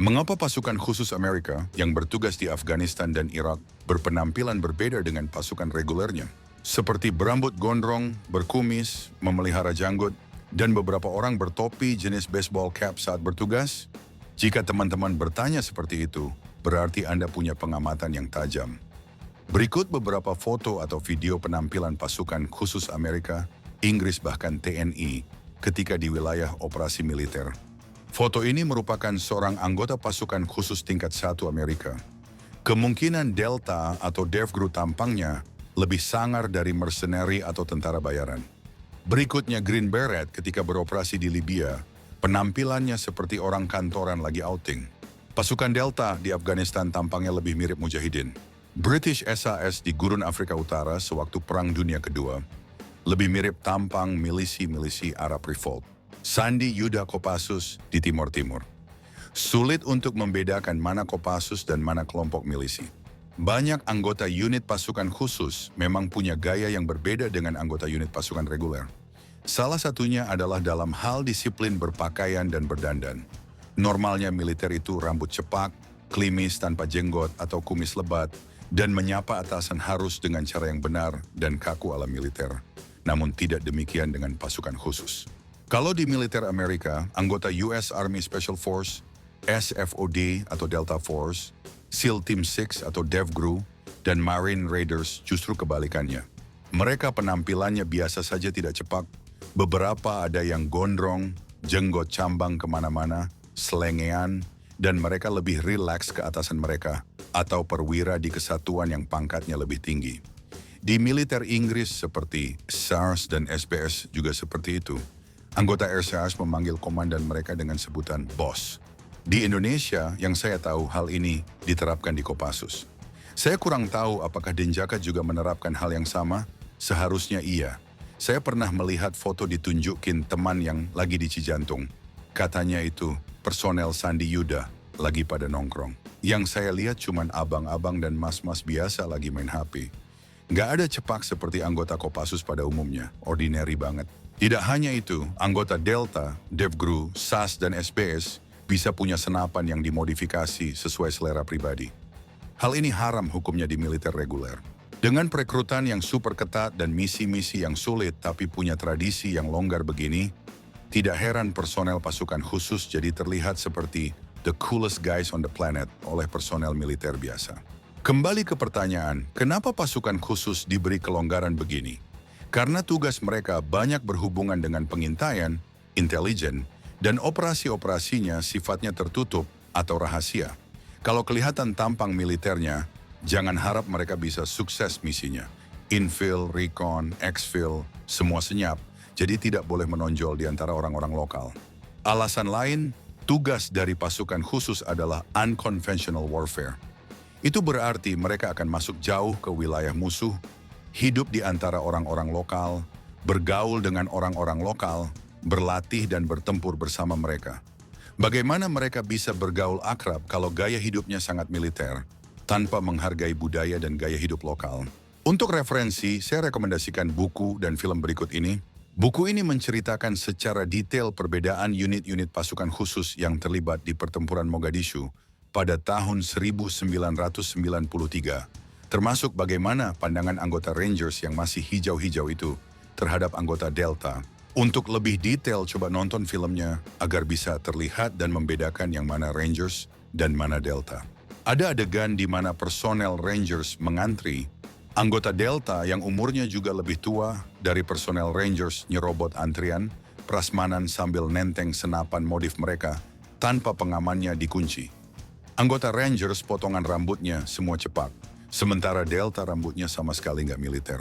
Mengapa pasukan khusus Amerika yang bertugas di Afghanistan dan Irak berpenampilan berbeda dengan pasukan regulernya? Seperti berambut gondrong, berkumis, memelihara janggut, dan beberapa orang bertopi jenis baseball cap saat bertugas? Jika teman-teman bertanya seperti itu, berarti Anda punya pengamatan yang tajam. Berikut beberapa foto atau video penampilan pasukan khusus Amerika, Inggris bahkan TNI ketika di wilayah operasi militer. Foto ini merupakan seorang anggota pasukan khusus tingkat 1 Amerika. Kemungkinan Delta atau DevGru tampangnya lebih sangar dari mercenary atau tentara bayaran. Berikutnya Green Beret ketika beroperasi di Libya, penampilannya seperti orang kantoran lagi outing. Pasukan Delta di Afghanistan tampangnya lebih mirip mujahidin. British SAS di Gurun Afrika Utara sewaktu Perang Dunia Kedua lebih mirip tampang milisi-milisi Arab Revolt. Sandi Yuda Kopassus di Timur Timur. Sulit untuk membedakan mana Kopassus dan mana kelompok milisi. Banyak anggota unit pasukan khusus memang punya gaya yang berbeda dengan anggota unit pasukan reguler. Salah satunya adalah dalam hal disiplin berpakaian dan berdandan. Normalnya militer itu rambut cepak, klimis tanpa jenggot atau kumis lebat, dan menyapa atasan harus dengan cara yang benar dan kaku ala militer. Namun tidak demikian dengan pasukan khusus. Kalau di militer Amerika, anggota US Army Special Force, SFOD atau Delta Force, SEAL Team 6 atau DevGru, dan Marine Raiders justru kebalikannya. Mereka penampilannya biasa saja tidak cepak, beberapa ada yang gondrong, jenggot cambang kemana-mana, selengean, dan mereka lebih rileks ke atasan mereka, atau perwira di kesatuan yang pangkatnya lebih tinggi. Di militer Inggris seperti SARS dan SBS juga seperti itu. Anggota SARS memanggil komandan mereka dengan sebutan bos. Di Indonesia, yang saya tahu hal ini diterapkan di Kopassus. Saya kurang tahu apakah Denjaka juga menerapkan hal yang sama? Seharusnya iya. Saya pernah melihat foto ditunjukin teman yang lagi di Cijantung. Katanya itu personel Sandi Yuda lagi pada nongkrong. Yang saya lihat cuman abang-abang dan mas-mas biasa lagi main HP. Nggak ada cepak seperti anggota Kopassus pada umumnya, ordinary banget. Tidak hanya itu, anggota Delta, DevGru, SAS, dan SBS bisa punya senapan yang dimodifikasi sesuai selera pribadi. Hal ini haram hukumnya di militer reguler. Dengan perekrutan yang super ketat dan misi-misi yang sulit tapi punya tradisi yang longgar begini, tidak heran personel pasukan khusus jadi terlihat seperti the coolest guys on the planet oleh personel militer biasa. Kembali ke pertanyaan, kenapa pasukan khusus diberi kelonggaran begini? Karena tugas mereka banyak berhubungan dengan pengintaian, intelijen, dan operasi-operasinya sifatnya tertutup atau rahasia. Kalau kelihatan tampang militernya, jangan harap mereka bisa sukses misinya. Infill, recon, exfil, semua senyap, jadi tidak boleh menonjol di antara orang-orang lokal. Alasan lain, tugas dari pasukan khusus adalah unconventional warfare. Itu berarti mereka akan masuk jauh ke wilayah musuh, hidup di antara orang-orang lokal, bergaul dengan orang-orang lokal, berlatih dan bertempur bersama mereka. Bagaimana mereka bisa bergaul akrab kalau gaya hidupnya sangat militer, tanpa menghargai budaya dan gaya hidup lokal? Untuk referensi, saya rekomendasikan buku dan film berikut ini. Buku ini menceritakan secara detail perbedaan unit-unit pasukan khusus yang terlibat di pertempuran Mogadishu pada tahun 1993, termasuk bagaimana pandangan anggota Rangers yang masih hijau-hijau itu terhadap anggota Delta. Untuk lebih detail, coba nonton filmnya agar bisa terlihat dan membedakan yang mana Rangers dan mana Delta. Ada adegan di mana personel Rangers mengantri. Anggota Delta yang umurnya juga lebih tua dari personel Rangers nyerobot antrian, prasmanan sambil nenteng senapan modif mereka tanpa pengamannya dikunci. Anggota Rangers potongan rambutnya semua cepak, sementara Delta rambutnya sama sekali nggak militer.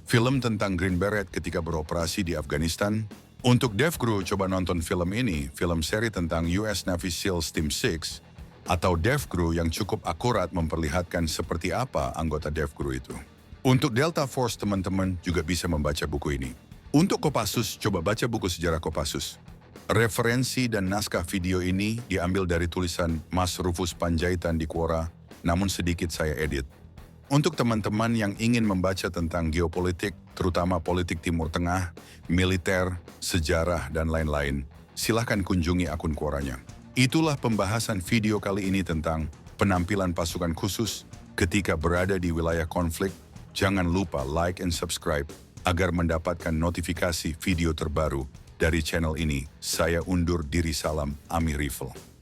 Film tentang Green Beret ketika beroperasi di Afghanistan. Untuk DevGru, coba nonton film ini, film seri tentang US Navy SEALs Team 6, atau DevGru yang cukup akurat memperlihatkan seperti apa anggota DevGru itu. Untuk Delta Force, teman-teman juga bisa membaca buku ini. Untuk Kopassus, coba baca buku sejarah Kopassus. Referensi dan naskah video ini diambil dari tulisan Mas Rufus Panjaitan di Quora, namun sedikit saya edit. Untuk teman-teman yang ingin membaca tentang geopolitik, terutama politik Timur Tengah, militer, sejarah, dan lain-lain, silahkan kunjungi akun Quoranya. Itulah pembahasan video kali ini tentang penampilan pasukan khusus ketika berada di wilayah konflik. Jangan lupa like and subscribe agar mendapatkan notifikasi video terbaru dari channel ini. Saya undur diri, salam Ami Rifle.